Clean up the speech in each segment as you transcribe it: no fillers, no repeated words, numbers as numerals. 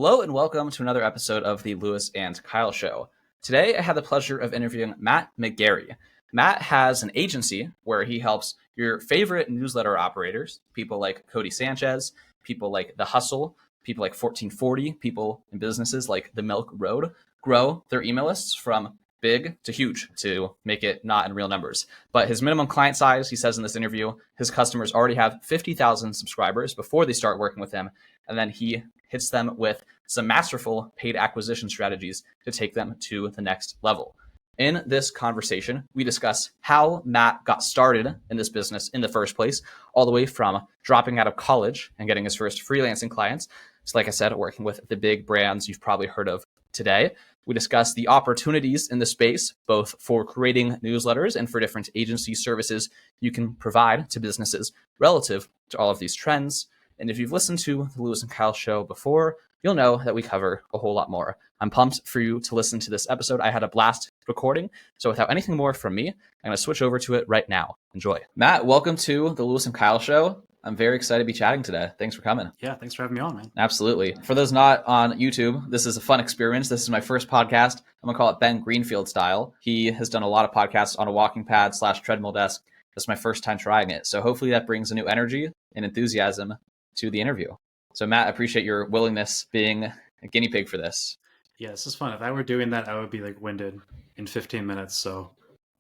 Hello and welcome to another episode of the Lewis and Kyle Show. Today I had the pleasure of interviewing Matt McGarry. Matt has an agency where he helps your favorite newsletter operators, people like Cody Sanchez, people like The Hustle, people like 1440, people in businesses like The Milk Road, grow their email lists from big to huge to make it not in real numbers. But his minimum client size, he says in this interview, his customers already have 50,000 subscribers before they start working with him. And then he hits them with some masterful paid acquisition strategies to take them to the next level. In this conversation, we discuss how Matt got started in this business in the first place, all the way from dropping out of college and getting his first freelancing clients. So like I said, working with the big brands you've probably heard of today. We discuss the opportunities in the space, both for creating newsletters and for different agency services you can provide to businesses relative to all of these trends. And if you've listened to the Lewis and Kyle Show before, you'll know that we cover a whole lot more. I'm pumped for you to listen to this episode. I had a blast recording. So without anything more from me, I'm going to switch over to it right now. Enjoy. Matt, welcome to the Lewis and Kyle Show. I'm very excited to be chatting today. Thanks for coming. Yeah, thanks for having me on, man. Absolutely. For those not on YouTube, this is a fun experience. This is my first podcast. I'm going to call it Ben Greenfield style. He has done a lot of podcasts on a walking pad / treadmill desk. This is my first time trying it. So hopefully that brings a new energy and enthusiasm to the interview. So Matt, I appreciate your willingness being a guinea pig for this. Yeah, this is fun. If I were doing that, I would be winded in 15 minutes. So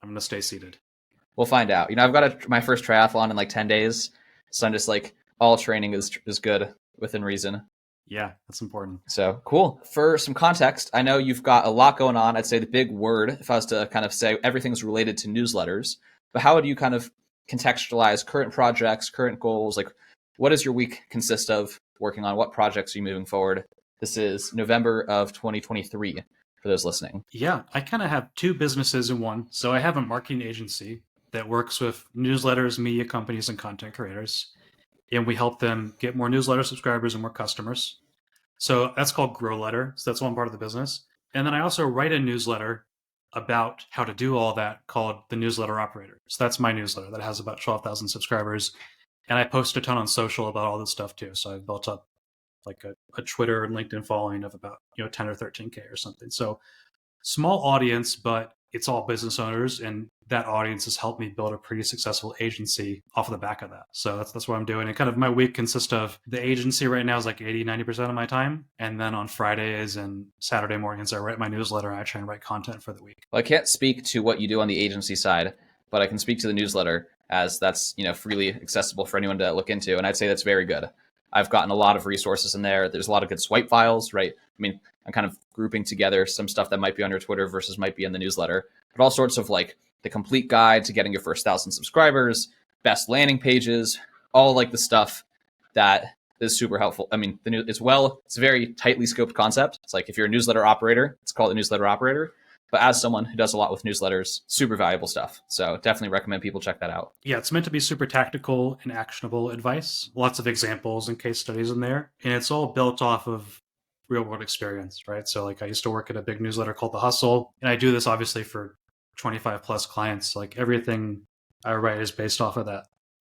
I'm going to stay seated. We'll find out. I've got my first triathlon in 10 days. So I'm just all training is good within reason. Yeah, that's important. So cool. For some context, I know you've got a lot going on. I'd say the big word, if I was to kind of say everything's related to newsletters, but how would you kind of contextualize current projects, current goals? What does your week consist of working on? What projects are you moving forward? This is November of 2023 for those listening. Yeah, I kind of have two businesses in one. So I have a marketing agency that works with newsletters, media companies, and content creators. And we help them get more newsletter subscribers and more customers. So that's called Grow Letter. So that's one part of the business. And then I also write a newsletter about how to do all that called the Newsletter Operator. So that's my newsletter that has about 12,000 subscribers. And I post a ton on social about all this stuff too. So I've built up a Twitter and LinkedIn following of about 10 or 13K or something. So small audience, but it's all business owners, and that audience has helped me build a pretty successful agency off of the back of that. So that's what I'm doing. And kind of my week consists of the agency right now is 80-90% of my time. And then on Fridays and Saturday mornings, I write my newsletter and I try and write content for the week. Well, I can't speak to what you do on the agency side, but I can speak to the newsletter as that's freely accessible for anyone to look into. And I'd say that's very good. I've gotten a lot of resources in there. There's a lot of good swipe files, right? I'm kind of grouping together some stuff that might be on your Twitter versus might be in the newsletter, but all sorts of the complete guide to getting your first 1,000 subscribers, best landing pages, all the stuff that is super helpful. It's a very tightly scoped concept. It's if you're a newsletter operator, it's called a newsletter operator. But as someone who does a lot with newsletters, super valuable stuff. So definitely recommend people check that out. Yeah, it's meant to be super tactical and actionable advice. Lots of examples and case studies in there. And it's all built off of real world experience, right? So I used to work at a big newsletter called The Hustle. And I do this obviously for 25 plus clients. Everything I write is based off of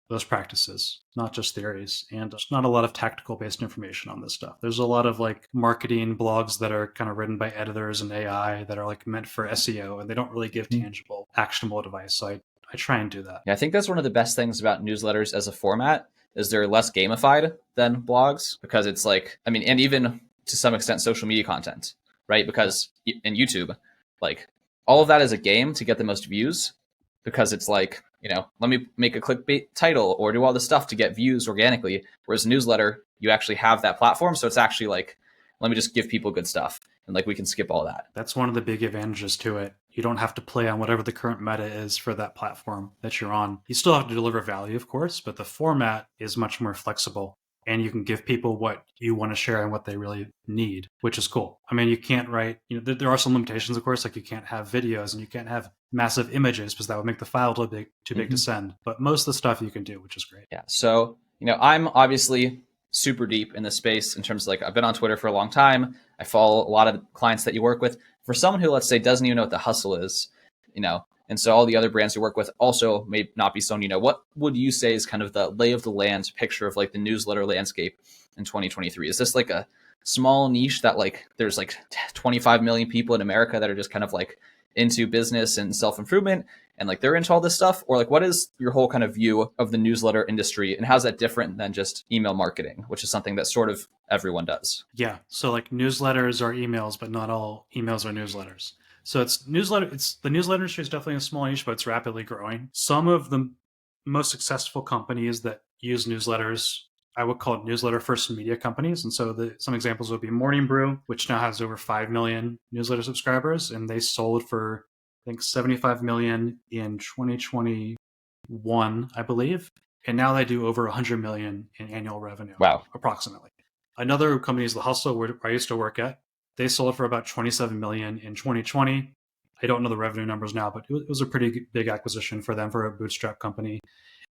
those practices, not just theories. And there's not a lot of tactical based information on this stuff. There's a lot of marketing blogs that are kind of written by editors and AI that are meant for SEO, and they don't really give tangible, actionable advice. So I try and do that. Yeah, I think that's one of the best things about newsletters as a format is they're less gamified than blogs, because it's and even to some extent social media content, right? Because in YouTube, all of that is a game to get the most views, because it's let me make a clickbait title or do all this stuff to get views organically. Whereas a newsletter, you actually have that platform. So it's actually let me just give people good stuff. And we can skip all that. That's one of the big advantages to it. You don't have to play on whatever the current meta is for that platform that you're on. You still have to deliver value, of course, but the format is much more flexible. And you can give people what you want to share and what they really need, which is cool. You can't write, there are some limitations, of course, you can't have videos and you can't have massive images because that would make the file too big to send. But most of the stuff you can do, which is great. Yeah. So, I'm obviously super deep in this space in terms of I've been on Twitter for a long time. I follow a lot of the clients that you work with. For someone who, let's say, doesn't even know what The Hustle is, and so all the other brands you work with also may not be someone what would you say is kind of the lay of the land picture of the newsletter landscape in 2023? Is this a small niche that like there's like 25 million people in America that are just kind of like into business and self-improvement and like they're into all this stuff? Or like what is your whole kind of view of the newsletter industry and how's that different than just email marketing, which is something that sort of everyone does? Yeah. So like newsletters are emails, but not all emails are newsletters. So it's the newsletter industry is definitely a small niche, but it's rapidly growing. Some of the most successful companies that use newsletters, I would call it newsletter first media companies. And so some examples would be Morning Brew, which now has over 5 million newsletter subscribers, and they sold for I think 75 million in 2021, I believe. And now they do over 100 million in annual revenue. Wow. Approximately. Another company is The Hustle, where I used to work at. They sold for about 27 million in 2020. I don't know the revenue numbers now, but it was a pretty big acquisition for them for a bootstrap company.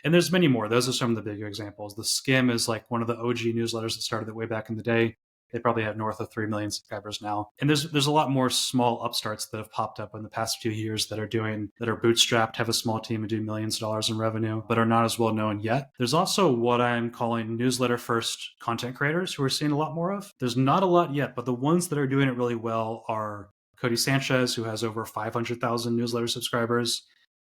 And there's many more. Those are some of the bigger examples. The Skim is like one of the OG newsletters that started way back in the day. They probably have north of 3 million subscribers now. And there's a lot more small upstarts that have popped up in the past few years that are bootstrapped, have a small team and do millions of dollars in revenue, but are not as well known yet. There's also what I'm calling newsletter first content creators who we're seeing a lot more of. There's not a lot yet, but the ones that are doing it really well are Cody Sanchez, who has over 500,000 newsletter subscribers.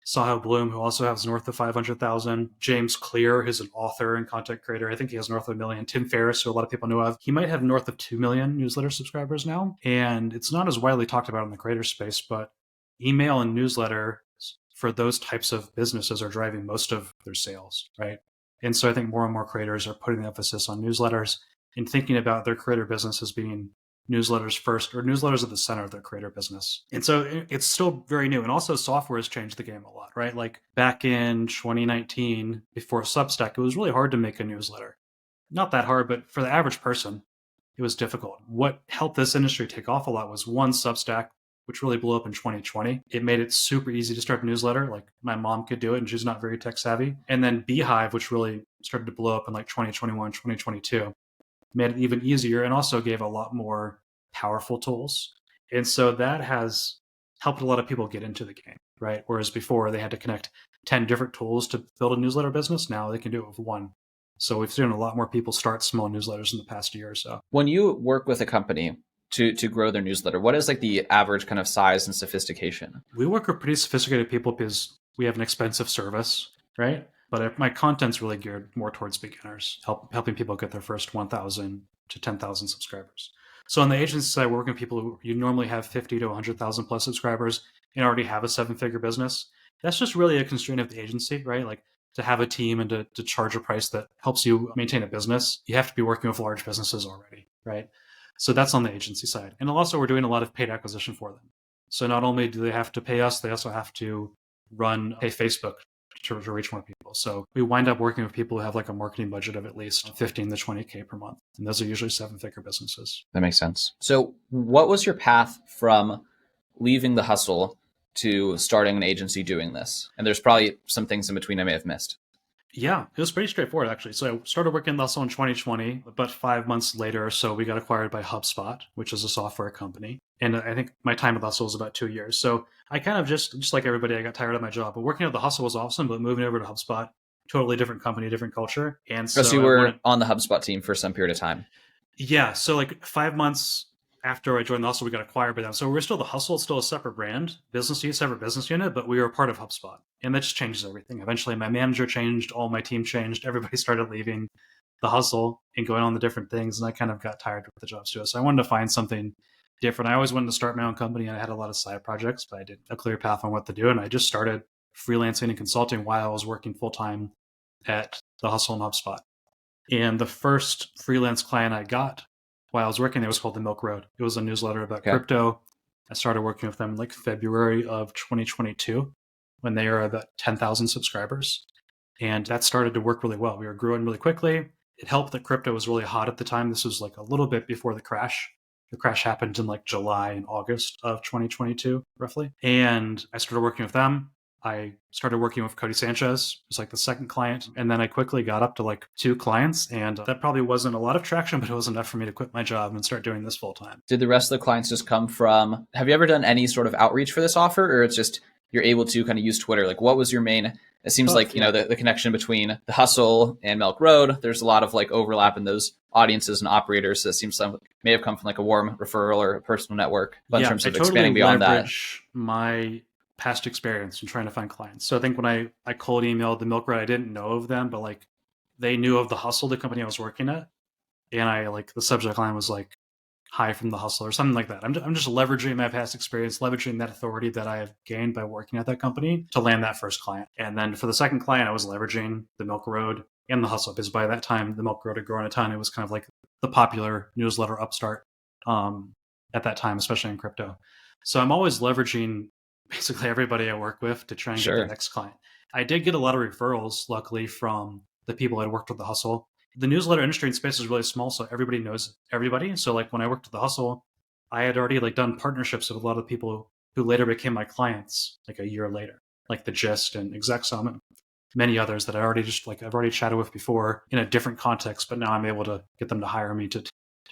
Sahil Bloom, who also has north of 500,000. James Clear, who's an author and content creator. I think he has north of 1 million. Tim Ferriss, who a lot of people know of. He might have north of 2 million newsletter subscribers now. And it's not as widely talked about in the creator space, but email and newsletter for those types of businesses are driving most of their sales, right? And so I think more and more creators are putting the emphasis on newsletters and thinking about their creator business as being newsletters first, or newsletters at the center of their creator business. And so it's still very new. And also software has changed the game a lot, right? Like back in 2019, before Substack, it was really hard to make a newsletter. Not that hard, but for the average person, it was difficult. What helped this industry take off a lot was one, Substack, which really blew up in 2020. It made it super easy to start a newsletter. Like my mom could do it and she's not very tech savvy. And then Beehive, which really started to blow up in like 2021, 2022. Made it even easier and also gave a lot more powerful tools. And so that has helped a lot of people get into the game, right? Whereas before they had to connect 10 different tools to build a newsletter business. Now they can do it with one. So we've seen a lot more people start small newsletters in the past year or so. When you work with a company to grow their newsletter, what is like the average kind of size and sophistication? We work with pretty sophisticated people because we have an expensive service, right? But my content's really geared more towards beginners, helping people get their first 1,000 to 10,000 subscribers. So on the agency side, we're working with people who you normally have 50 to 100,000 plus subscribers and already have a 7-figure business. That's just really a constraint of the agency, right? Like to have a team and to charge a price that helps you maintain a business, you have to be working with large businesses already, right? So that's on the agency side. And also we're doing a lot of paid acquisition for them. So not only do they have to pay us, they also have to pay Facebook to reach more people. So we wind up working with people who have like a marketing budget of at least 15 to 20K per month. And those are usually 7-figure businesses. That makes sense. So what was your path from leaving the hustle to starting an agency doing this? And there's probably some things in between I may have missed. Yeah, it was pretty straightforward, actually. So I started working in the hustle in 2020, but 5 months later or so, we got acquired by HubSpot, which is a software company. And I think my time at the hustle was about 2 years. So I kind of just like everybody, I got tired of my job. But working at the hustle was awesome, but moving over to HubSpot, totally different company, different culture. And so you were on the HubSpot team for some period of time. Yeah. So like 5 months after I joined the hustle, we got acquired by them. So we're still the hustle, it's still a separate brand, separate business unit, but we were a part of HubSpot. And that just changes everything. Eventually my manager changed, all my team changed, everybody started leaving the hustle and going on the different things. And I kind of got tired with the jobs too. So I wanted to find something different. I always wanted to start my own company and I had a lot of side projects, but I didn't have a clear path on what to do. And I just started freelancing and consulting while I was working full time at the hustle and HubSpot. And the first freelance client I got while I was working there was called The Milk Road. It was a newsletter about crypto. I started working with them in like February of 2022 when they were about 10,000 subscribers. And that started to work really well. We were growing really quickly. It helped that crypto was really hot at the time. This was like a little bit before the crash. The crash happened in like July and August of 2022, roughly. And I started working with them. I started working with Cody Sanchez, who's like the second client. And then I quickly got up to like 2 clients. And that probably wasn't a lot of traction, but it was enough for me to quit my job and start doing this full time. Did the rest of the clients just come from, have you ever done any sort of outreach for this offer, or it's just you're able to kind of use Twitter? Like, what was your main? It seems Both, like, yeah. the connection between the hustle and Milk Road, there's a lot of like overlap in those audiences and operators. So it seems some may have come from like a warm referral or a personal network. But in Yeah, terms I of totally expanding beyond that, leverage my past experience in trying to find clients. So I think when I cold emailed the Milk Road, I didn't know of them, but like they knew of the Hustle, the company I was working at, and I like the subject line was like "Hi from the Hustle" or something like that. I'm just leveraging my past experience, leveraging that authority that I have gained by working at that company to land that first client. And then for the second client, I was leveraging the Milk Road and the Hustle because by that time the Milk Road had grown a ton. It was kind of like the popular newsletter upstart at that time, especially in crypto. So I'm always leveraging basically everybody I work with to try and get the sure. next client. I did get a lot of referrals, luckily, from the people I'd worked with the Hustle. The newsletter industry in space is really small, so everybody knows everybody. So like when I worked at the Hustle, I had already like done partnerships with a lot of people who later became my clients like a year later, like the Gist and Exec Summit, many others that I've already chatted with before in a different context, but now I'm able to get them to hire me to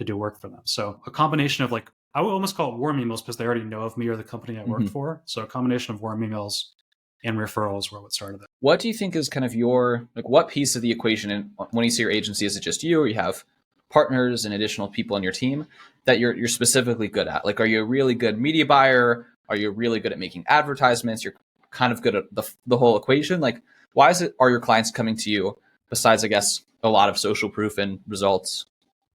do work for them. So a combination of like I would almost call it warm emails because they already know of me or the company I work for. So a combination of warm emails and referrals were what started it. What do you think is kind of your, like, what piece of the equation, and when you say your agency, is it just you, or you have partners and additional people on your team that you're specifically good at? Like, are you a really good media buyer? Are you really good at making advertisements? You're kind of good at the whole equation. Like, why are your clients coming to you besides, I guess, a lot of social proof and results?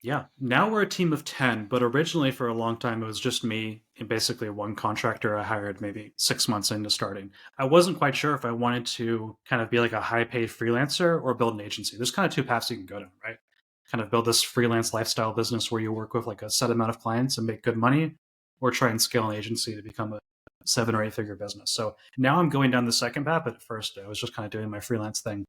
Yeah. Now we're a team of 10, but originally for a long time it was just me and basically one contractor I hired maybe 6 months into starting. I wasn't quite sure if I wanted to kind of be like a high paid freelancer or build an agency. There's kind of two paths you can go down, right? Kind of build this freelance lifestyle business where you work with like a set amount of clients and make good money, or try and scale an agency to become a 7 or 8 figure business. So now I'm going down the second path, but at first I was just kind of doing my freelance thing.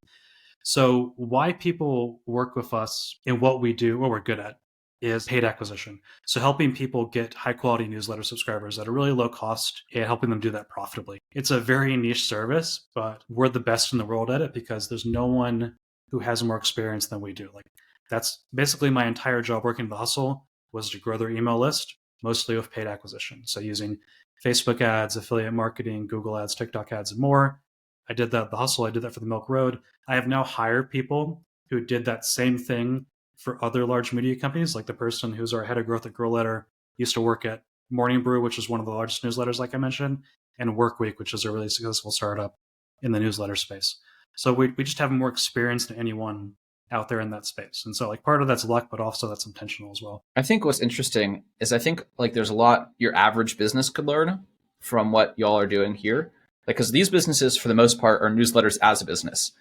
So, why people work with us and what we do, what we're good at, is paid acquisition. So, helping people get high quality newsletter subscribers at a really low cost and helping them do that profitably. It's a very niche service, but we're the best in the world at it because there's no one who has more experience than we do. Like, that's basically my entire job working at the Hustle was to grow their email list, mostly with paid acquisition. So, using Facebook ads, affiliate marketing, Google ads, TikTok ads, and more. I did that at the Hustle. I did that for the Milk Road. I have now hired people who did that same thing for other large media companies. Like the person who's our head of growth at Grow Letter used to work at Morning Brew, which is one of the largest newsletters, like I mentioned, and Workweek, which is a really successful startup in the newsletter space. So we just have more experience than anyone out there in that space. And so like part of that's luck, but also that's intentional as well. I think what's interesting is I think like there's a lot your average business could learn from what y'all are doing here. Like, because these businesses, for the most part, are newsletters as a business,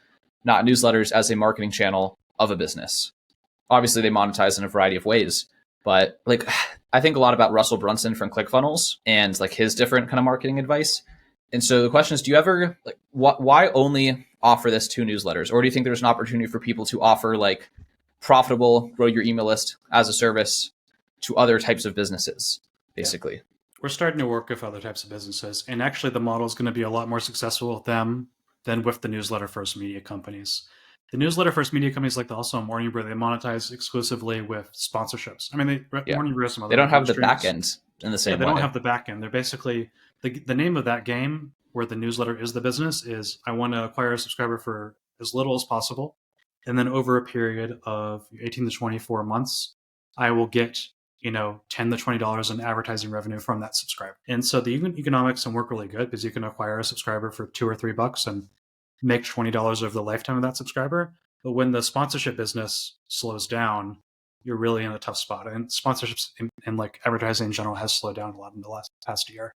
not newsletters as a marketing channel of a business. Obviously, they monetize in a variety of ways, but like I think a lot about Russell Brunson from ClickFunnels and like his different kind of marketing advice. And so the question is, do you ever like why only offer this to newsletters, or do you think there's an opportunity for people to offer like profitable grow your email list as a service to other types of businesses, Yeah. basically? We're starting to work with other types of businesses. And actually, the model is going to be a lot more successful with them than with the newsletter first media companies. The newsletter first media companies like the Also Morning Brew, they monetize exclusively with sponsorships. I mean, Yeah, Morning Brew has some they other don't revenue have the back streams. end in the Yeah, same they don't way. have the back end. They're basically the name of that game where the newsletter is the business is I want to acquire a subscriber for as little as possible. And then over a period of 18 to 24 months, I will get, $10 to $20 in advertising revenue from that subscriber. And so the economics can work really good because you can acquire a subscriber for $2 or $3 and make $20 over the lifetime of that subscriber. But when the sponsorship business slows down, you're really in a tough spot. And sponsorships and like advertising in general has slowed down a lot in the past year.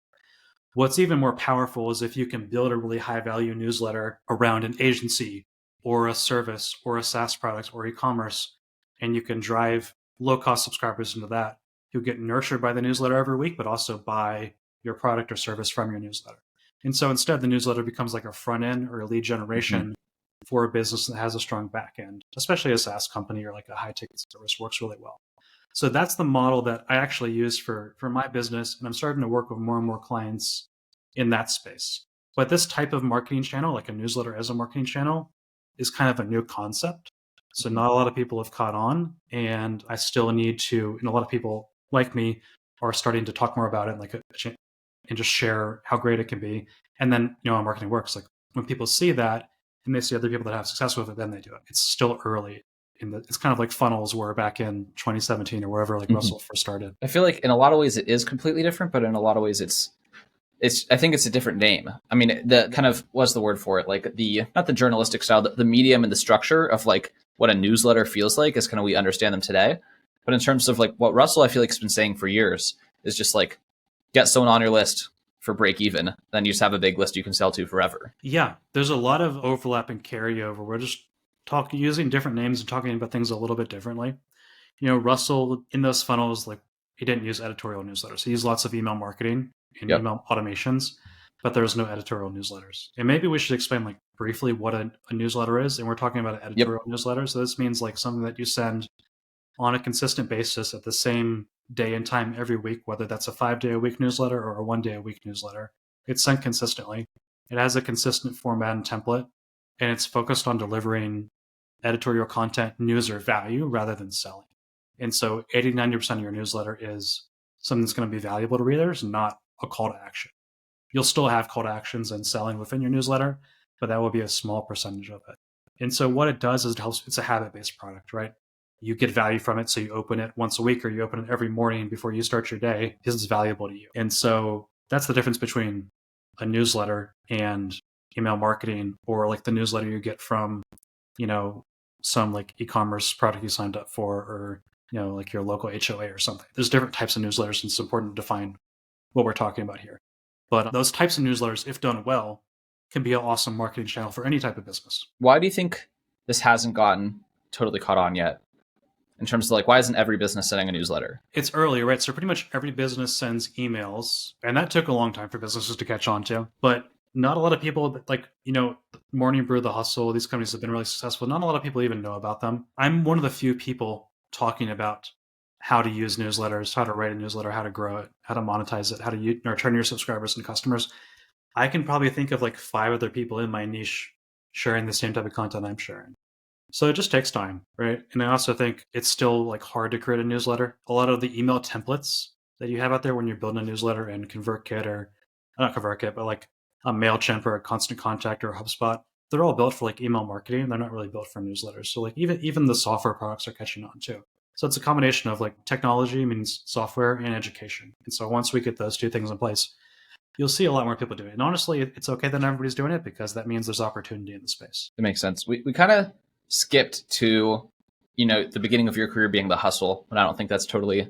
What's even more powerful is if you can build a really high value newsletter around an agency or a service or a SaaS product or e-commerce, and you can drive low cost subscribers into that who get nurtured by the newsletter every week, but also buy your product or service from your newsletter. And so instead, the newsletter becomes like a front end or a lead generation for a business that has a strong back end, especially a SaaS company or like a high ticket service works really well. So that's the model that I actually use for my business. And I'm starting to work with more and more clients in that space. But this type of marketing channel, like a newsletter as a marketing channel, is kind of a new concept. So not a lot of people have caught on. And I still need to, and a lot of people like me are starting to talk more about it and just share how great it can be. And then, how marketing works. Like when people see that and they see other people that have success with it, then they do it. It's still early. It's kind of like funnels were back in 2017 or wherever, like Russell first started. I feel like in a lot of ways it is completely different, but in a lot of ways it's I think it's a different name. I mean, the kind of, what's the word for it? Like not the journalistic style, the medium and the structure of like what a newsletter feels like is kind of, we understand them today. But in terms of like what Russell, I feel like has been saying for years is just like, get someone on your list for break even, then you just have a big list you can sell to forever. Yeah, there's a lot of overlap and carryover. We're just using different names and talking about things a little bit differently. Russell in those funnels, like he didn't use editorial newsletters. He used lots of email marketing and email automations, but there's no editorial newsletters. And maybe we should explain like briefly what a newsletter is. And we're talking about an editorial newsletter. So this means like something that you send on a consistent basis at the same day and time every week, whether that's a 5-day-a-week newsletter or a 1-day-a-week newsletter. It's sent consistently. It has a consistent format and template, and it's focused on delivering editorial content, news, or value rather than selling. And so 80-90% of your newsletter is something that's going to be valuable to readers, not a call to action. You'll still have call to actions and selling within your newsletter, but that will be a small percentage of it. And so what it does is it's a habit-based product, right? You get value from it, so you open it once a week or you open it every morning before you start your day because it's valuable to you. And so that's the difference between a newsletter and email marketing, or like the newsletter you get from, some like e-commerce product you signed up for, or, like your local HOA or something. There's different types of newsletters, and it's important to define what we're talking about here. But those types of newsletters, if done well, can be an awesome marketing channel for any type of business. Why do you think this hasn't gotten totally caught on yet? In terms of like, why isn't every business sending a newsletter? It's early, right? So pretty much every business sends emails, and that took a long time for businesses to catch on to. But not a lot of people, like, Morning Brew, The Hustle, these companies have been really successful. Not a lot of people even know about them. I'm one of the few people talking about how to use newsletters, how to write a newsletter, how to grow it, how to monetize it, how to turn your subscribers into customers. I can probably think of like 5 other people in my niche sharing the same type of content I'm sharing. So it just takes time, right? And I also think it's still like hard to create a newsletter. A lot of the email templates that you have out there when you're building a newsletter in ConvertKit, or not ConvertKit, but like a MailChimp or a Constant Contact or a HubSpot, they're all built for like email marketing. They're not really built for newsletters. So like even the software products are catching on too. So it's a combination of like technology means software and education. And so once we get those 2 things in place, you'll see a lot more people doing it. And honestly, it's okay that everybody's doing it because that means there's opportunity in the space. It makes sense. We kind of skipped to, the beginning of your career being the hustle, but I don't think that's totally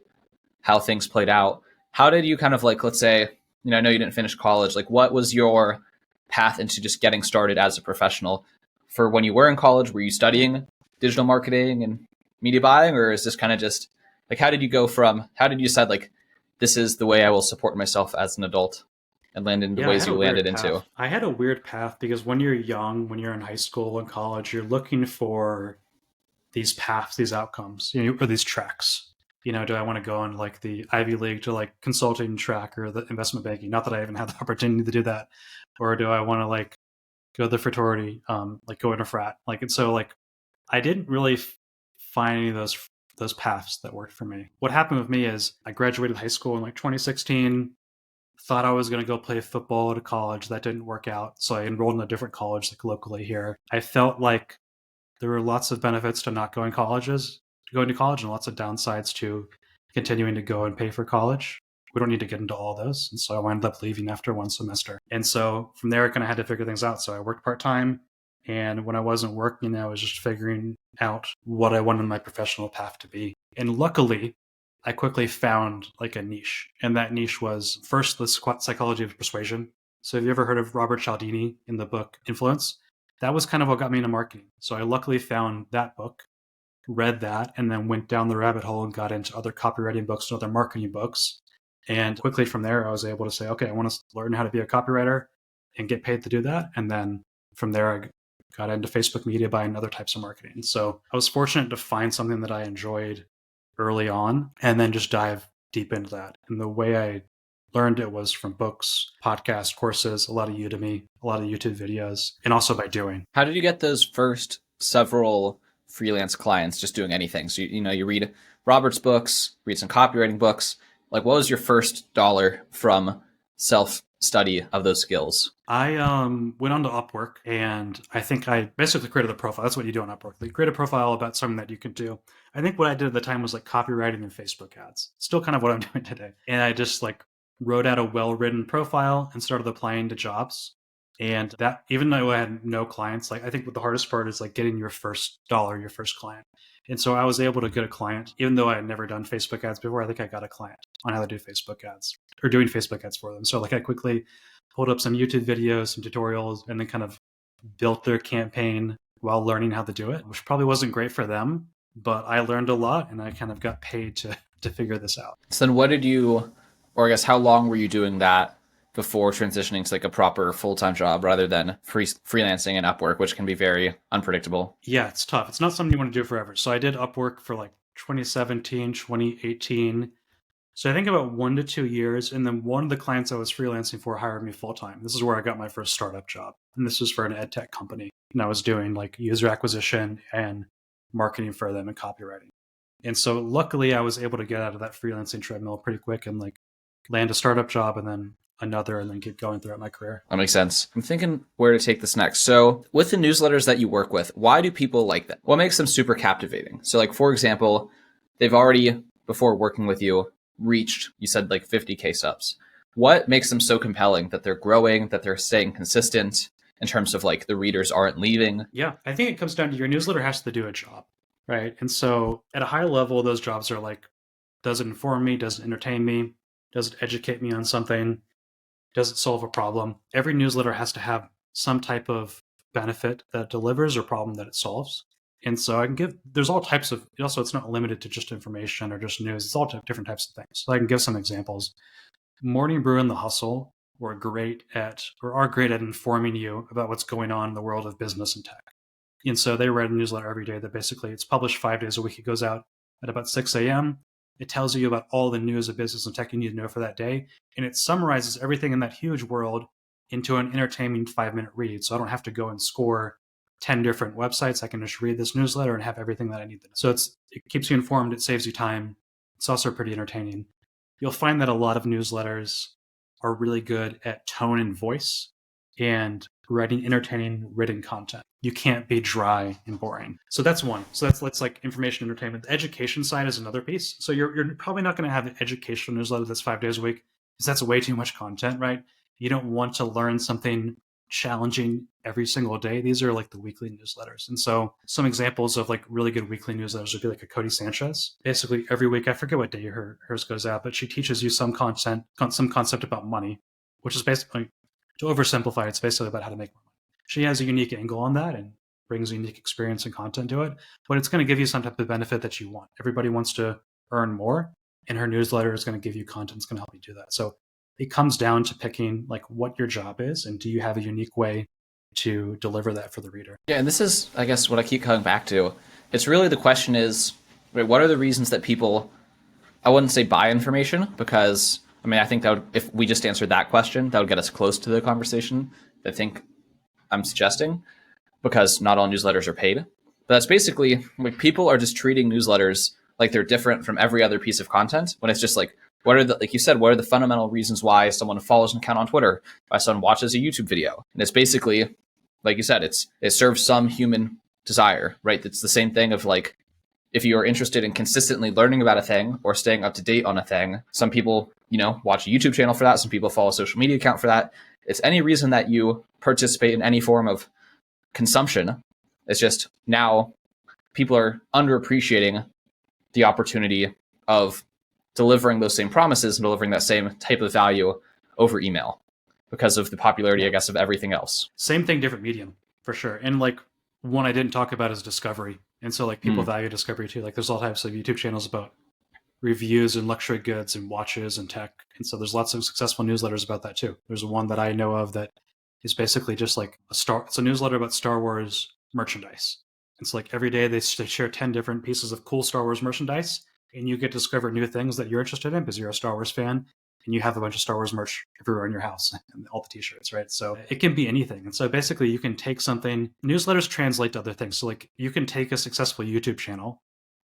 how things played out. How did you kind of like, let's say, I know you didn't finish college. Like, what was your path into just getting started as a professional? For when you were in college, were you studying digital marketing and media buying, or is this kind of just like, how did you decide like, this is the way I will support myself as an adult, and land into the ways you landed into? I had a weird path because when you're young, when you're in high school and college, you're looking for these paths, these outcomes, or these tracks. Do I want to go on like the Ivy League to like consulting track or the investment banking? Not that I even had the opportunity to do that. Or do I want to like go to the fraternity, like go in a frat? Like, and so like, I didn't really find any of those paths that worked for me. What happened with me is I graduated high school in like 2016, thought I was going to go play football at a college. That didn't work out. So I enrolled in a different college like locally here. I felt like there were lots of benefits to not going to college and lots of downsides to continuing to go and pay for college. We don't need to get into all those. And so I wound up leaving after 1 semester. And so from there, I kind of had to figure things out. So I worked part-time. And when I wasn't working, I was just figuring out what I wanted my professional path to be. And luckily, I quickly found like a niche. And that niche was first the psychology of persuasion. So have you ever heard of Robert Cialdini in the book Influence? That was kind of what got me into marketing. So I luckily found that book, read that, and then went down the rabbit hole and got into other copywriting books and other marketing books. And quickly from there, I was able to say, okay, I want to learn how to be a copywriter and get paid to do that. And then from there, I got into Facebook media buying and other types of marketing. So I was fortunate to find something that I enjoyed early on and then just dive deep into that. And the way I learned it was from books, podcasts, courses, a lot of Udemy, a lot of YouTube videos, and also by doing. How did you get those first several freelance clients just doing anything? So, you read Robert's books, read some copywriting books. Like, what was your first dollar from self-study of those skills? I went on to Upwork, and I think I basically created a profile. That's what you do on Upwork. You create a profile about something that you can do. I think what I did at the time was like copywriting and Facebook ads. Still kind of what I'm doing today. And I just like wrote out a well-written profile and started applying to jobs. And that, even though I had no clients, like I think what the hardest part is like getting your first dollar, your first client. And so I was able to get a client, even though I had never done Facebook ads before. I think I got a client on how to do Facebook ads or doing Facebook ads for them. So like I quickly pulled up some YouTube videos, some tutorials, and then kind of built their campaign while learning how to do it, which probably wasn't great for them, but I learned a lot and I kind of got paid to figure this out. So then what did you, or I guess how long were you doing that before transitioning to like a proper full-time job rather than freelancing and Upwork, which can be very unpredictable? Yeah, it's tough. It's not something you want to do forever. So I did Upwork for like 2017, 2018. So I think about 1 to 2 years. And then one of the clients I was freelancing for hired me full-time. This is where I got my first startup job. And this was for an ed tech company. And I was doing like user acquisition and marketing for them and copywriting. And so luckily I was able to get out of that freelancing treadmill pretty quick and like land a startup job and then another and then keep going throughout my career. That makes sense. I'm thinking where to take this next. So with the newsletters that you work with, why do people like them? What makes them super captivating? So like, for example, they've already, before working with you, reached, you said like 50K subs. What makes them so compelling that they're growing, that they're staying consistent in terms of like the readers aren't leaving? Yeah, I think it comes down to your newsletter has to do a job, right? And so at a high level, those jobs are like, does it inform me? Does it entertain me? Does it educate me on something? Does it solve a problem? Every newsletter has to have some type of benefit that it delivers or problem that it solves. And so I can give, there's all types of, also it's not limited to just information or just news. It's all different types of things. So I can give some examples. Morning Brew and The Hustle are great at informing you about what's going on in the world of business and tech. And so they write a newsletter every day that basically it's published 5 days a week. It goes out at about 6 a.m. It tells you about all the news of business and tech you need to know for that day. And it summarizes everything in that huge world into an entertaining 5-minute read. So I don't have to go and score 10 different websites. I can just read this newsletter and have everything that I need to know. So it keeps you informed. It saves you time. It's also pretty entertaining. You'll find that a lot of newsletters are really good at tone and voice and writing entertaining written content. You can't be dry and boring. So that's one. So that's like information entertainment. The education side is another piece. So you're probably not going to have an educational newsletter that's 5 days a week because that's way too much content, right? You don't want to learn something challenging every single day. These are like the weekly newsletters. And so some examples of like really good weekly newsletters would be like a Cody Sanchez. Basically every week, I forget what day hers goes out, but she teaches you some concept about money, which is basically, to oversimplify, it's basically about how to make more money. She has a unique angle on that and brings a unique experience and content to it, but it's going to give you some type of benefit that you want. Everybody wants to earn more, and her newsletter is going to give you content that's going to help you do that. So it comes down to picking like what your job is and do you have a unique way to deliver that for the reader. Yeah, and this is, I guess, what I keep coming back to. It's really the question is, right, what are the reasons that people, I wouldn't say buy information, because I mean, I think that would, if we just answered that question, that would get us close to the conversation I think I'm suggesting, because not all newsletters are paid. But that's basically like people are just treating newsletters like they're different from every other piece of content, when it's just like, what are the, like you said, what are the fundamental reasons why someone follows an account on Twitter, why someone watches a YouTube video? And it's basically, like you said, it serves some human desire, right? It's the same thing of like, if you are interested in consistently learning about a thing or staying up to date on a thing, some people, watch a YouTube channel for that. Some people follow a social media account for that. It's any reason that you participate in any form of consumption. It's just now people are underappreciating the opportunity of delivering those same promises and delivering that same type of value over email because of the popularity, I guess, of everything else. Same thing, different medium, for sure. And like one I didn't talk about is discovery. And so like people value discovery too. Like there's all types of YouTube channels about reviews and luxury goods and watches and tech. And so there's lots of successful newsletters about that too. There's one that I know of that is basically just like it's a newsletter about Star Wars merchandise. It's like every day they share 10 different pieces of cool Star Wars merchandise, and you get to discover new things that you're interested in because you're a Star Wars fan, and you have a bunch of Star Wars merch everywhere in your house and all the t-shirts, right? So it can be anything. And so basically you can take something, newsletters translate to other things. So like you can take a successful YouTube channel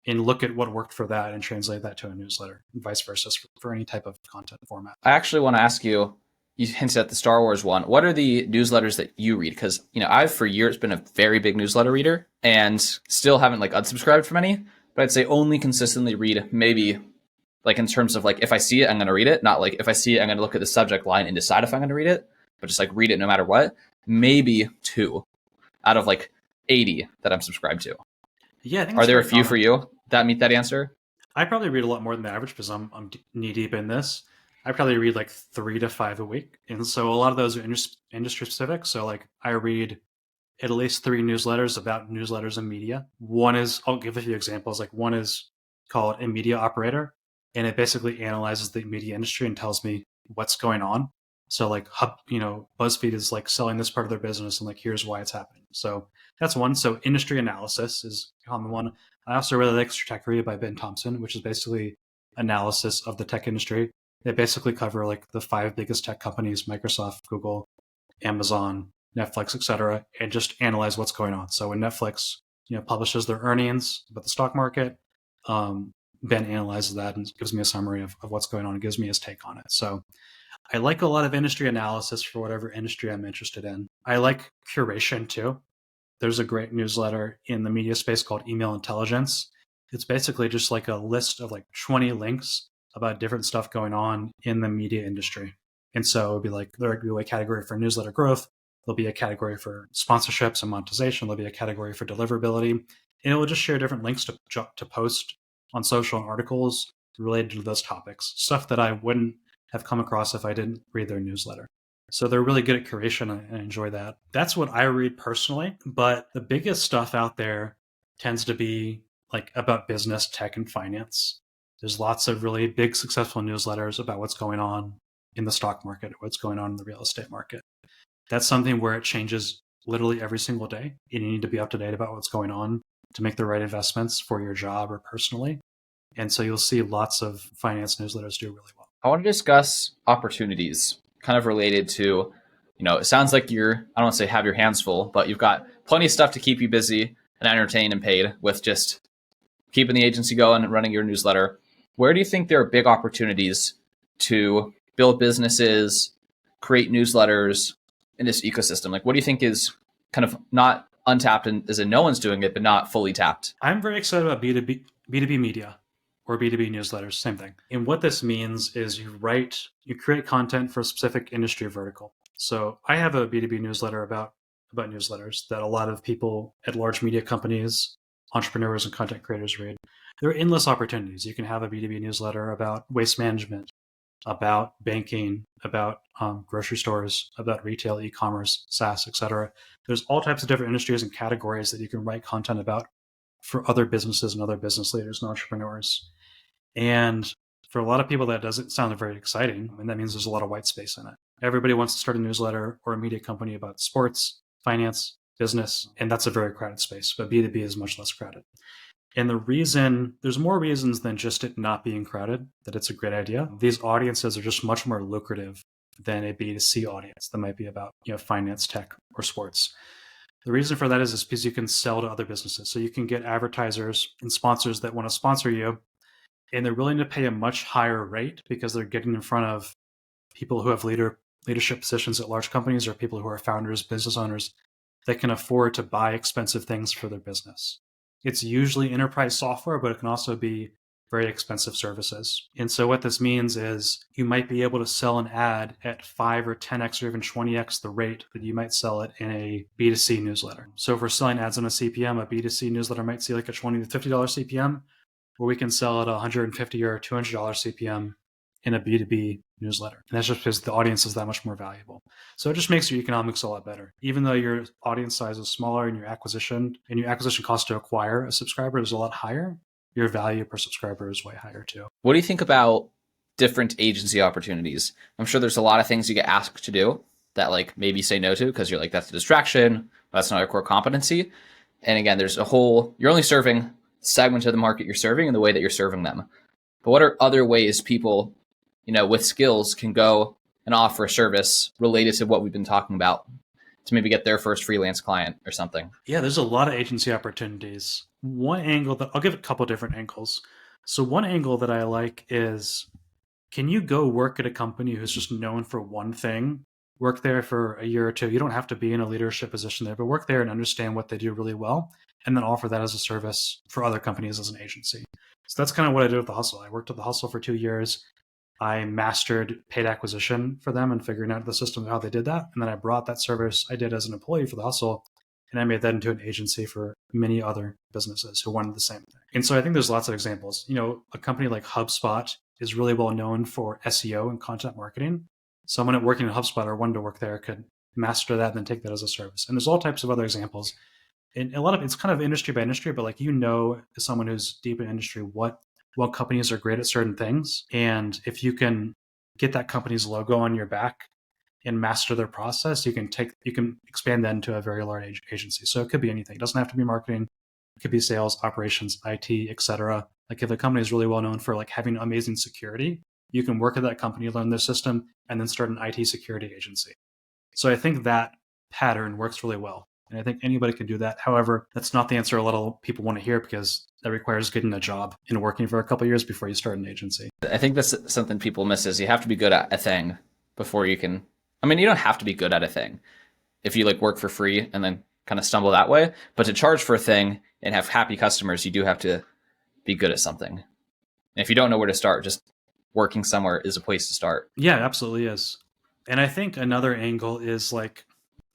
and look at what worked for that and translate that to a newsletter, and vice versa for any type of content format. I actually want to ask you, you hinted at the Star Wars one. What are the newsletters that you read? Because I've for years been a very big newsletter reader and still haven't like unsubscribed from any. But I'd say only consistently read maybe like in terms of like if I see it, I'm going to read it. Not like if I see it, I'm going to look at the subject line and decide if I'm going to read it. But just like read it no matter what. Maybe 2 out of like 80 that I'm subscribed to. Yeah, I think Are there a very few common for you that meet that answer? I probably read a lot more than the average because I'm knee deep in this. I probably read like 3 to 5 a week, and so a lot of those are industry specific. So like I read at least 3 newsletters about newsletters and media. One is, I'll give a few examples. Like one is called a media operator, and it basically analyzes the media industry and tells me what's going on. So like BuzzFeed is like selling this part of their business, and like here's why it's happening. So that's one. So industry analysis is a common one. I also really like Stratechery by Ben Thompson, which is basically analysis of the tech industry. They basically cover like the 5 biggest tech companies: Microsoft, Google, Amazon, Netflix, etc., and just analyze what's going on. So when Netflix publishes their earnings about the stock market, Ben analyzes that and gives me a summary of what's going on and gives me his take on it. So I like a lot of industry analysis for whatever industry I'm interested in. I like curation too. There's a great newsletter in the media space called Email Intelligence. It's basically just like a list of like 20 links about different stuff going on in the media industry. And so it would be like, there'd be a category for newsletter growth. There'll be a category for sponsorships and monetization. There'll be a category for deliverability. And it will just share different links to post on social and articles related to those topics, stuff that I wouldn't have come across if I didn't read their newsletter. So they're really good at curation, and I enjoy that. That's what I read personally. But the biggest stuff out there tends to be like about business, tech, and finance. There's lots of really big, successful newsletters about what's going on in the stock market, what's going on in the real estate market. That's something where it changes literally every single day. And you need to be up to date about what's going on to make the right investments for your job or personally. And so you'll see lots of finance newsletters do really well. I want to discuss opportunities kind of related to, it sounds like I don't want to say have your hands full, but you've got plenty of stuff to keep you busy and entertained and paid with just keeping the agency going and running your newsletter. Where do you think there are big opportunities to build businesses, create newsletters in this ecosystem? Like, what do you think is kind of not untapped and as in no one's doing it, but not fully tapped? I'm very excited about B2B media or B2B newsletters, same thing. And what this means is you create content for a specific industry vertical. So I have a B2B newsletter about newsletters that a lot of people at large media companies, entrepreneurs, and content creators read. There are endless opportunities. You can have a B2B newsletter about waste management, about banking, about grocery stores, about retail, e-commerce, SaaS, etc. There's all types of different industries and categories that you can write content about for other businesses and other business leaders and entrepreneurs. And for a lot of people, that doesn't sound very exciting. And that means there's a lot of white space in it. Everybody wants to start a newsletter or a media company about sports, finance, business, and that's a very crowded space. But B2B is much less crowded. And there's more reasons than just it not being crowded that it's a great idea. These audiences are just much more lucrative than a B2C audience that might be about finance, tech, or sports. The reason for that is because you can sell to other businesses. So you can get advertisers and sponsors that want to sponsor you, and they're willing to pay a much higher rate because they're getting in front of people who have leadership positions at large companies or people who are founders, business owners that can afford to buy expensive things for their business. It's usually enterprise software, but it can also be very expensive services. And so what this means is you might be able to sell an ad at 5 or 10x or even 20x the rate that you might sell it in a B2C newsletter. So if we're selling ads on a CPM, a B2C newsletter might see like a $20 to $50 CPM, or we can sell at $150 or $200 CPM in a B2B newsletter. And that's just because the audience is that much more valuable. So it just makes your economics a lot better. Even though your audience size is smaller and your acquisition cost to acquire a subscriber is a lot higher, your value per subscriber is way higher too. What do you think about different agency opportunities? I'm sure there's a lot of things you get asked to do that like maybe say no to because you're like, that's a distraction, that's not a core competency. And again, you're only serving segment of the market you're serving and the way that you're serving them. But what are other ways people, with skills can go and offer a service related to what we've been talking about to maybe get their first freelance client or something? Yeah, there's a lot of agency opportunities. One angle that I'll give a couple different angles. So one angle that I like is can you go work at a company who's just known for one thing? Work there for a year or two. You don't have to be in a leadership position there, but work there and understand what they do really well, and then offer that as a service for other companies as an agency. So that's kind of what I did with The Hustle. I worked at The Hustle for 2 years. I mastered paid acquisition for them and figuring out the system of how they did that. And then I brought that service I did as an employee for The Hustle, and I made that into an agency for many other businesses who wanted the same thing. And so I think there's lots of examples. A company like HubSpot is really well known for SEO and content marketing. Someone working at HubSpot or wanting to work there could master that and then take that as a service. And there's all types of other examples. And a lot of it's kind of industry by industry, but as someone who's deep in industry, what companies are great at certain things. And if you can get that company's logo on your back and master their process, you can expand that into a very large agency. So it could be anything. It doesn't have to be marketing. It could be sales, operations, IT, etc. Like if the company is really well known for like having amazing security, you can work at that company, learn their system, and then start an IT security agency. So I think that pattern works really well. And I think anybody can do that. However, that's not the answer a lot of people want to hear, because that requires getting a job and working for a couple of years before you start an agency. I think that's something people miss, is you have to be good at a thing before you can. I mean, you don't have to be good at a thing if you like work for free and then kind of stumble that way. But to charge for a thing and have happy customers, you do have to be good at something. And if you don't know where to start, just working somewhere is a place to start. Yeah, it absolutely is. And I think another angle is like,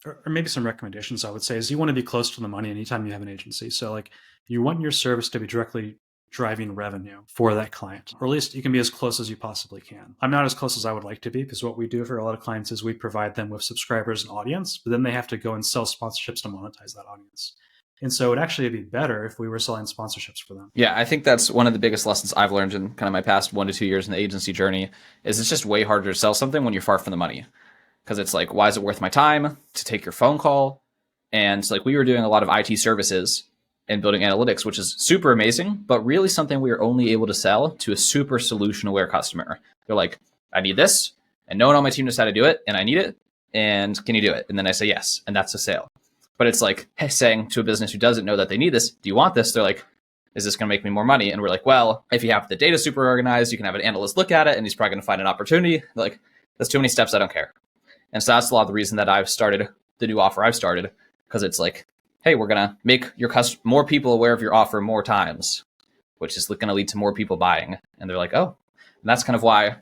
or maybe some recommendations I would say, is you want to be close to the money anytime you have an agency. So like you want your service to be directly driving revenue for that client, or at least you can be as close as you possibly can. I'm not as close as I would like to be, because what we do for a lot of clients is we provide them with subscribers and audience, but then they have to go and sell sponsorships to monetize that audience. And so it'd actually be better if we were selling sponsorships for them. Yeah, I think that's one of the biggest lessons I've learned in kind of my past 1 to 2 years in the agency journey, is it's just way harder to sell something when you're far from the money. Because it's like, why is it worth my time to take your phone call? And like we were doing a lot of IT services and building analytics, which is super amazing, but really something we were only able to sell to a super solution aware customer. They're like, I need this, and no one on my team knows how to do it, and I need it, and can you do it? And then I say yes, and that's a sale. But it's like saying to a business who doesn't know that they need this, do you want this? They're like, is this going to make me more money? And we're like, well, if you have the data super organized, you can have an analyst look at it, and he's probably going to find an opportunity. They're like, that's too many steps, I don't care. And so that's a lot of the reason that I've started the new offer I've started, because it's like, hey, we're going to make your more people aware of your offer more times, which is going to lead to more people buying. And they're like, oh, and that's kind of why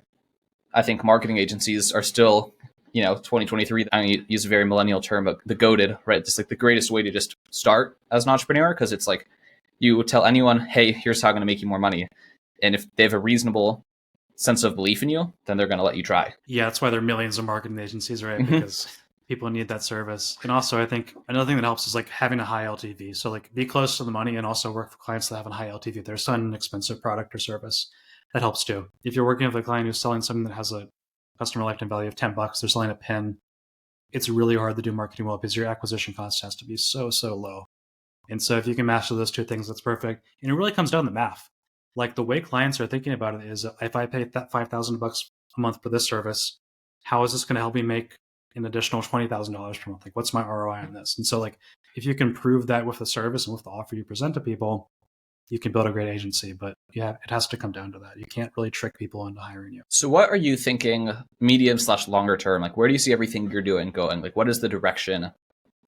I think marketing agencies are still, 2023, I mean, use a very millennial term, but the goated, right? Just like the greatest way to just start as an entrepreneur, because it's like you tell anyone, hey, here's how I'm going to make you more money. And if they have a reasonable sense of belief in you, then they're going to let you try. Yeah, that's why there are millions of marketing agencies, right? Because people need that service. And also, I think another thing that helps is like having a high LTV. So like be close to the money and also work for clients that have a high LTV. If they're selling an expensive product or service, that helps too. If you're working with a client who's selling something that has a customer lifetime value of $10, they're selling a pen, it's really hard to do marketing well, because your acquisition cost has to be so low. And so if you can master those two things, that's perfect. And it really comes down to math. Like the way clients are thinking about it is, if I pay that $5,000 a month for this service, how is this going to help me make an additional $20,000 per month? Like, what's my ROI on this? And so like, if you can prove that with the service and with the offer you present to people, you can build a great agency. But yeah, it has to come down to that. You can't really trick people into hiring you. So what are you thinking medium/longer term? Like, where do you see everything you're doing going? Like, what is the direction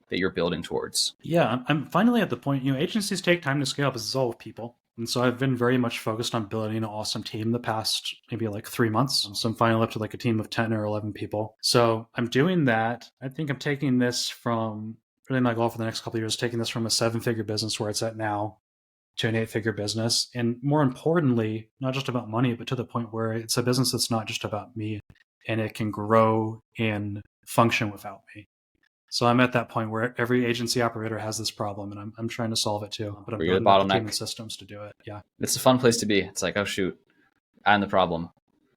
that you're building towards? Yeah, I'm finally at the point, agencies take time to scale up, as it's all with people. And so I've been very much focused on building an awesome team the past maybe like 3 months. So I'm finally up to like a team of 10 or 11 people. So I'm doing that. I think I'm taking this from, really my goal for the next couple of years, taking this from a 7-figure business where it's at now to an 8-figure business. And more importantly, not just about money, but to the point where it's a business that's not just about me, and it can grow and function without me. So I'm at that point where every agency operator has this problem, and I'm trying to solve it too. But I'm You're the building the team bottleneck. and systems to do it. Yeah. It's a fun place to be. It's like, oh shoot, I'm the problem.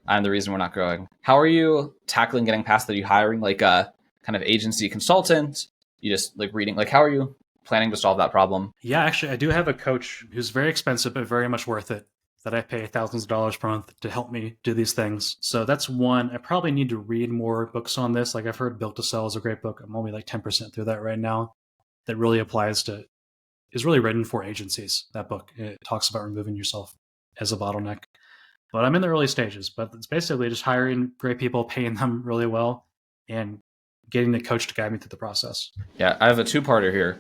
I'm the reason we're not growing. How are you tackling getting past that? Are you hiring like a kind of agency consultant? You just like reading, like how are you planning to solve that problem? Yeah, actually, I do have a coach who's very expensive, but very much worth it, that I pay thousands of dollars per month to help me do these things. So that's one. I probably need to read more books on this. Like I've heard Built to Sell is a great book. I'm only like 10% through that right now. That really is really written for agencies. That book, it talks about removing yourself as a bottleneck. But I'm in the early stages, but it's basically just hiring great people, paying them really well, and getting the coach to guide me through the process. Yeah, I have a two-parter here.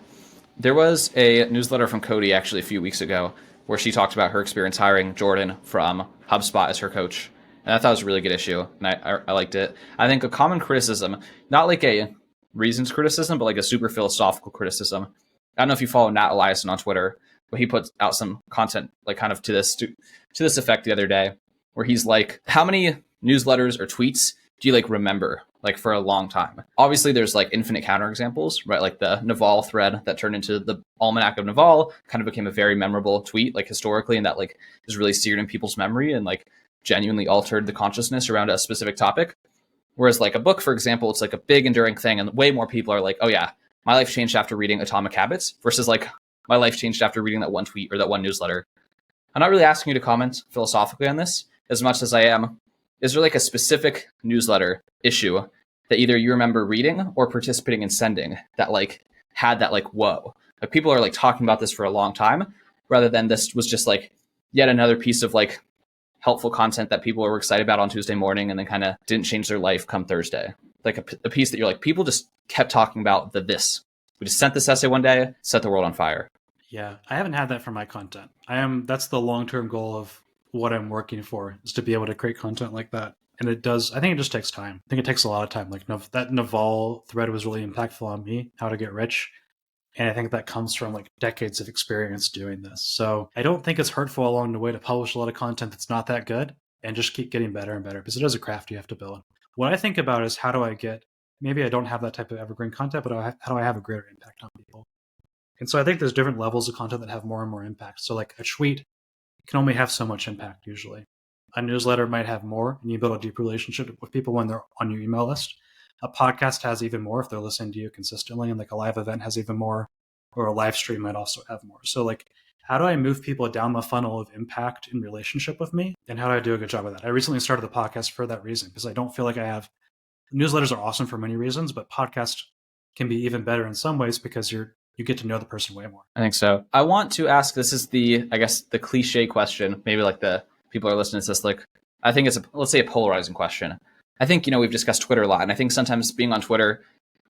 There was a newsletter from Cody actually a few weeks ago where she talked about her experience hiring Jordan from HubSpot as her coach. And I thought it was a really good issue, and I liked it. I think a common criticism, not like a reasons criticism, but like a super philosophical criticism. I don't know if you follow Nat Eliason on Twitter, but he put out some content like kind of to this effect the other day, where he's like, how many newsletters or tweets do you like remember like for a long time? Obviously, there's like infinite counterexamples, right? Like the Naval thread that turned into the Almanac of Naval kind of became a very memorable tweet, like historically, and that like is really seared in people's memory and like genuinely altered the consciousness around a specific topic. Whereas like a book, for example, it's like a big enduring thing, and way more people are like, oh yeah, my life changed after reading Atomic Habits versus like my life changed after reading that one tweet or that one newsletter. I'm not really asking you to comment philosophically on this as much as I am. Is there like a specific newsletter issue that either you remember reading or participating in sending that like had that like, whoa, like people are like talking about this for a long time rather than this was just like yet another piece of like helpful content that people were excited about on Tuesday morning and then kind of didn't change their life come Thursday. Like a piece that you're like, people just kept talking about this. We just sent this essay one day, set the world on fire. Yeah, I haven't had that for my content. That's the long-term goal of what I'm working for, is to be able to create content like that. And I think it just takes time. I think it takes a lot of time. Like that Naval thread was really impactful on me, how to get rich. And I think that comes from like decades of experience doing this. So I don't think it's hurtful along the way to publish a lot of content that's not that good and just keep getting better and better, because it is a craft you have to build. What I think about is maybe I don't have that type of evergreen content, but how do I have a greater impact on people? And so I think there's different levels of content that have more and more impact. So like a tweet can only have so much impact usually. A newsletter might have more, and you build a deep relationship with people when they're on your email list. A podcast has even more if they're listening to you consistently, and like a live event has even more, or a live stream might also have more. So like, how do I move people down the funnel of impact in relationship with me? And how do I do a good job of that? I recently started the podcast for that reason, because I don't feel like newsletters are awesome for many reasons, but podcasts can be even better in some ways because you get to know the person way more. I think so. I want to ask, this is the cliche question, maybe like the people are listening to this, like, I think it's let's say a polarizing question. I think, we've discussed Twitter a lot, and I think sometimes being on Twitter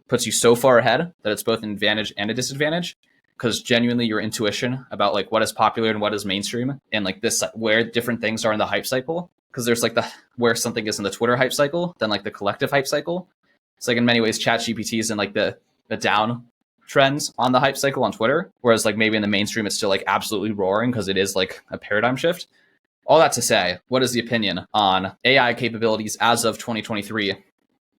puts you so far ahead that it's both an advantage and a disadvantage, because genuinely your intuition about like what is popular and what is mainstream and like this, where different things are in the hype cycle, because there's like where something is in the Twitter hype cycle, then like the collective hype cycle. It's like in many ways ChatGPT is in like the down trends on the hype cycle on Twitter, whereas like maybe in the mainstream it's still like absolutely roaring because it is like a paradigm shift. All that to say, what is the opinion on AI capabilities as of 2023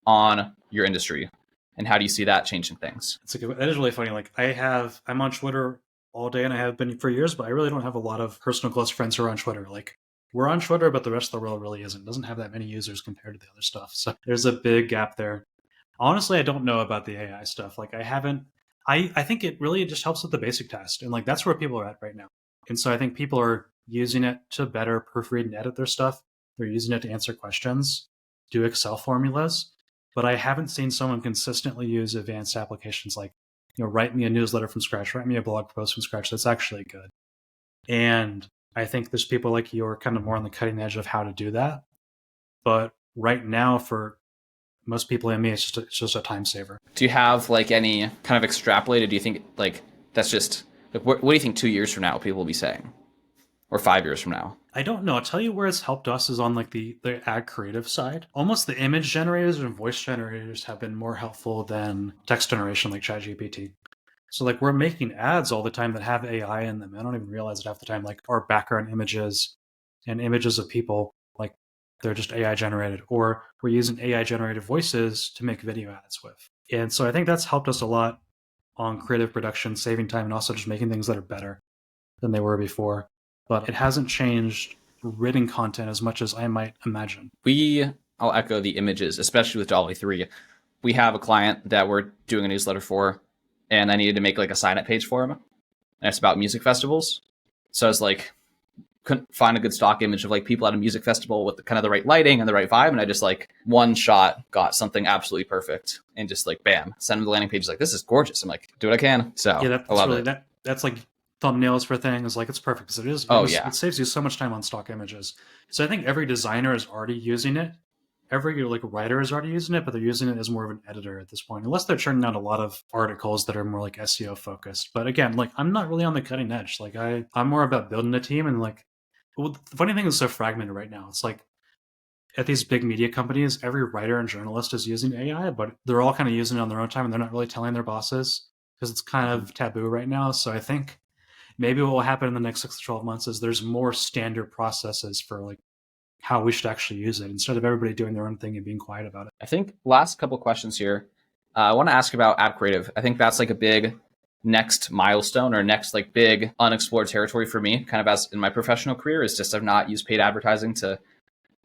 on your industry? And how do you see that changing things? That is really funny. Like I'm on Twitter all day, and I have been for years, but I really don't have a lot of personal close friends who are on Twitter. Like, we're on Twitter, but the rest of the world really isn't. It doesn't have that many users compared to the other stuff. So there's a big gap there. Honestly, I don't know about the AI stuff. Like I think it really just helps with the basic test. And like, that's where people are at right now. And so I think people are using it to better proofread and edit their stuff. They're using it to answer questions, do Excel formulas. But I haven't seen someone consistently use advanced applications like, write me a newsletter from scratch, write me a blog post from scratch. That's actually good. And I think there's people like you are kind of more on the cutting edge of how to do that. But right now, for most people and me, it's just a time saver. Do you have like any kind of extrapolated? Do you think like that's just like, what do you think 2 years from now people will be saying, or 5 years from now? I don't know. I'll tell you where it's helped us is on like the ad creative side. Almost the image generators and voice generators have been more helpful than text generation like ChatGPT. So like, we're making ads all the time that have AI in them. I don't even realize it half the time. Like, our background images and images of people, like, they're just AI generated, or we're using AI generated voices to make video ads with. And so I think that's helped us a lot on creative production, saving time, and also just making things that are better than they were before. But it hasn't changed written content as much as I might imagine. I'll echo the images, especially with Dolly 3. We have a client that we're doing a newsletter for, and I needed to make like a sign-up page for him. And it's about music festivals. So I was like, couldn't find a good stock image of like people at a music festival with the right lighting and the right vibe. And I just like one shot got something absolutely perfect and just like, bam, send him the landing page. Like, this is gorgeous. I'm like, do what I can. So yeah, I love it. That's like thumbnails for things. Like, it's perfect because Oh yeah. it saves you so much time on stock images. So I think every designer is already using it. Every like writer is already using it, but they're using it as more of an editor at this point, unless they're churning out a lot of articles that are more like SEO focused. But again, like, I'm not really on the cutting edge. Like, I'm more about building a team. And like, well, the funny thing is so fragmented right now. It's like at these big media companies, every writer and journalist is using AI, but they're all kind of using it on their own time, and they're not really telling their bosses because it's kind of taboo right now. So I think maybe what will happen in the next 6 to 12 months is there's more standard processes for like how we should actually use it instead of everybody doing their own thing and being quiet about it. I think last couple questions here. I want to ask about ad creative. I think that's like a big next milestone or next like big unexplored territory for me, kind of as in my professional career, is just I've not used paid advertising to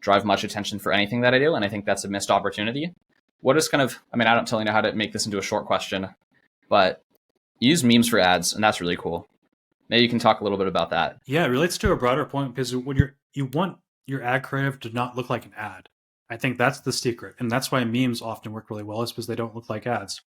drive much attention for anything that I do. And I think that's a missed opportunity. What is kind of, I mean, I don't totally know how to make this into a short question, but you use memes for ads, and that's really cool. Maybe you can talk a little bit about that. Yeah, it relates to a broader point because when you want your ad creative to not look like an ad. I think that's the secret. And that's why memes often work really well, is because they don't look like ads.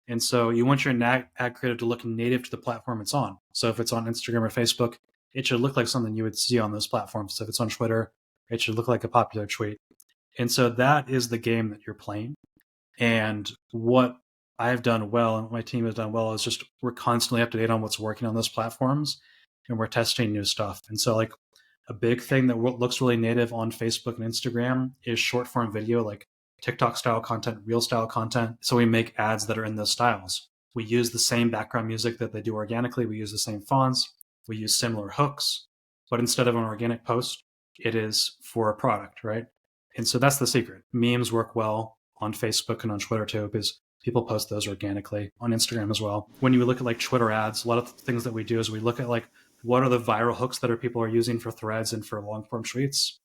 And so you want your ad creative to look native to the platform it's on. So if it's on Instagram or Facebook, it should look like something you would see on those platforms. So if it's on Twitter, it should look like a popular tweet. And so that is the game that you're playing. And what I've done well and what my team has done well is just we're constantly up to date on what's working on those platforms, and we're testing new stuff. And so like a big thing that looks really native on Facebook and Instagram is short form video, like TikTok style content, reel style content. So we make ads that are in those styles. We use the same background music that they do organically. We use the same fonts. We use similar hooks, but instead of an organic post, it is for a product, right? And so that's the secret. Memes work well on Facebook and on Twitter too, because people post those organically, on Instagram as well. When you look at like Twitter ads, a lot of the things that we do is we look at like, what are the viral hooks that people are using for threads and for long form tweets?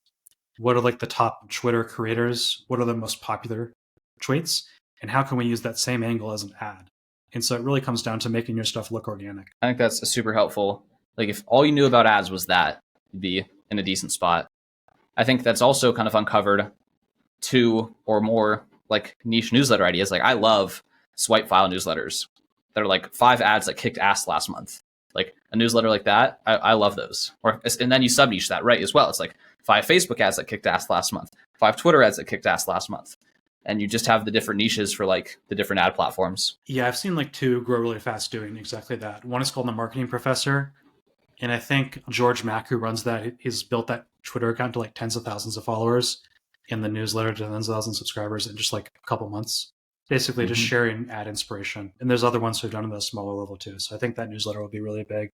What are like the top Twitter creators? What are the most popular tweets? And how can we use that same angle as an ad? And so it really comes down to making your stuff look organic. I think that's super helpful. Like if all you knew about ads was that, you'd be in a decent spot. I think that's also kind of uncovered 2 or more like niche newsletter ideas. Like I love swipe file newsletters that are like 5 ads that kicked ass last month. Like a newsletter like that, I love those. And then you sub niche that, right, as well. It's like 5 Facebook ads that kicked ass last month, 5 Twitter ads that kicked ass last month. And you just have the different niches for like the different ad platforms. Yeah, I've seen like 2 grow really fast doing exactly that. One is called The Marketing Professor. And I think George Mack, who runs that, he's built that Twitter account to like tens of thousands of followers, and the newsletter to tens of thousands of subscribers in just like a couple months. Basically just sharing ad inspiration. And there's other ones who've done it at a smaller level too. So I think that newsletter will be really big.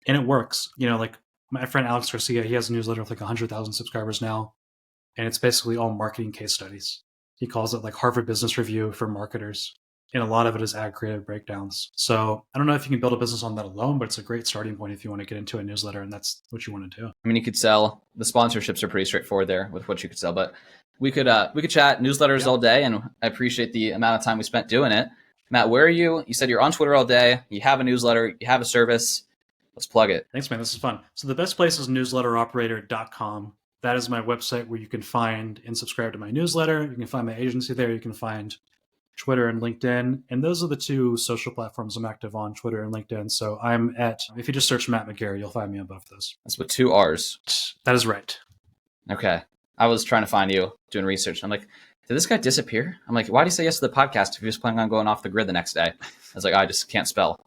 And it works. You know, like my friend Alex Garcia, he has a newsletter with like 100,000 subscribers now. And it's basically all marketing case studies. He calls it like Harvard Business Review for marketers. And a lot of it is ad creative breakdowns. So I don't know if you can build a business on that alone, but it's a great starting point if you want to get into a newsletter and that's what you want to do. I mean, you could sell, the sponsorships are pretty straightforward there with what you could sell, but we could chat newsletters all day, and I appreciate the amount of time we spent doing it. Matt, where are you? You said you're on Twitter all day. You have a newsletter. You have a service. Let's plug it. Thanks, man. This is fun. So the best place is newsletteroperator.com. That is my website where you can find and subscribe to my newsletter. You can find my agency there. You can find Twitter and LinkedIn. And those are the 2 social platforms I'm active on, Twitter and LinkedIn. So I'm at, if you just search Matt McGarry, you'll find me on both of those. That's with 2 R's. That is right. Okay. I was trying to find you doing research. I'm like, did this guy disappear? I'm like, why did he say yes to the podcast if he was planning on going off the grid the next day? I was like, I just can't spell.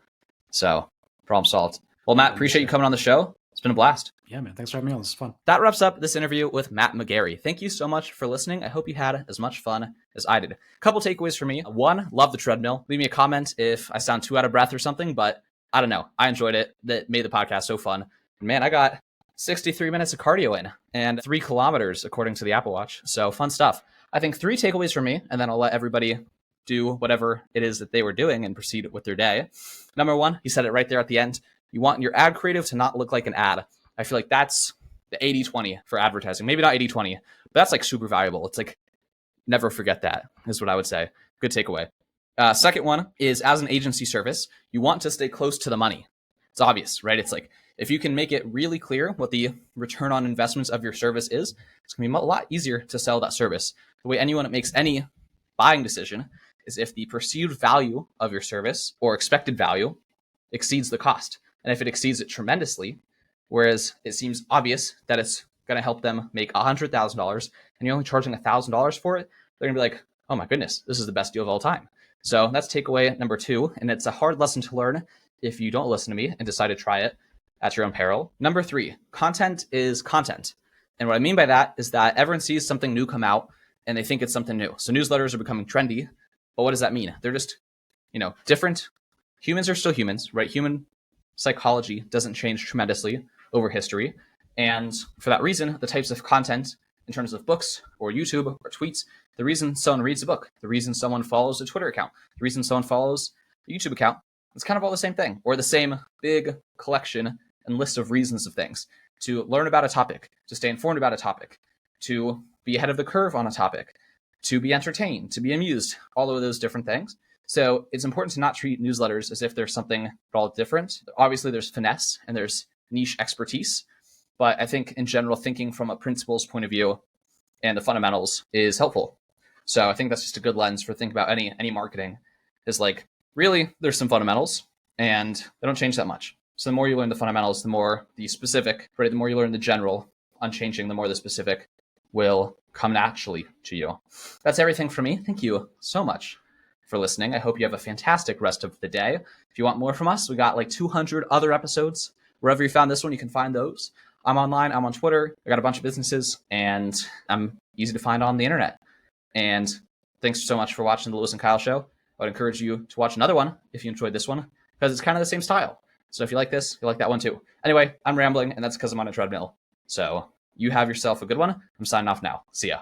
So problem solved. Well, Matt, appreciate you coming on the show. It's been a blast. Yeah, man. Thanks for having me on. This is fun. That wraps up this interview with Matt McGarry. Thank you so much for listening. I hope you had as much fun as I did. A couple takeaways for me. 1, love the treadmill. Leave me a comment if I sound too out of breath or something, but I don't know. I enjoyed it. That made the podcast so fun. And man, I got 63 minutes of cardio in and 3 kilometers according to the Apple Watch. So fun stuff. I think 3 takeaways from me, and then I'll let everybody do whatever it is that they were doing and proceed with their day. Number 1, he said it right there at the end. You want your ad creative to not look like an ad. I feel like that's the 80-20 for advertising. Maybe not 80-20, but that's like super valuable. It's like, never forget that is what I would say. Good takeaway. Second one is, as an agency service, you want to stay close to the money. It's obvious, right? It's like, if you can make it really clear what the return on investments of your service is, it's going to be a lot easier to sell that service. The way anyone that makes any buying decision is if the perceived value of your service or expected value exceeds the cost. And if it exceeds it tremendously, whereas it seems obvious that it's going to help them make $100,000 and you're only charging $1,000 for it, they're going to be like, oh my goodness, this is the best deal of all time. So that's takeaway number 2. And it's a hard lesson to learn if you don't listen to me and decide to try it at your own peril. Number 3, content is content. And what I mean by that is that everyone sees something new come out and they think it's something new. So newsletters are becoming trendy. But what does that mean? They're just, different. Humans are still humans, right? Human psychology doesn't change tremendously over history. And for that reason, the types of content in terms of books or YouTube or tweets, the reason someone reads a book, the reason someone follows a Twitter account, the reason someone follows a YouTube account, it's kind of all the same thing, or the same big collection and list of reasons of things to learn about a topic, to stay informed about a topic, to be ahead of the curve on a topic, to be entertained, to be amused, all of those different things. So it's important to not treat newsletters as if there's something at all different. Obviously, there's finesse and there's niche expertise, but I think in general, thinking from a principles point of view and the fundamentals is helpful. So I think that's just a good lens for thinking about any marketing is like, really, there's some fundamentals and they don't change that much. So the more you learn the fundamentals, the more the specific, right? The more you learn the general, unchanging, the more the specific will come naturally to you. That's everything for me. Thank you so much for listening. I hope you have a fantastic rest of the day. If you want more from us, we got like 200 other episodes. Wherever you found this one, you can find those. I'm online. I'm on Twitter. I got a bunch of businesses and I'm easy to find on the internet. And thanks so much for watching the Lewis and Kyle show. I would encourage you to watch another one if you enjoyed this one, because it's kind of the same style. So if you like this, you'll like that one too. Anyway, I'm rambling, and that's because I'm on a treadmill. So you have yourself a good one. I'm signing off now. See ya.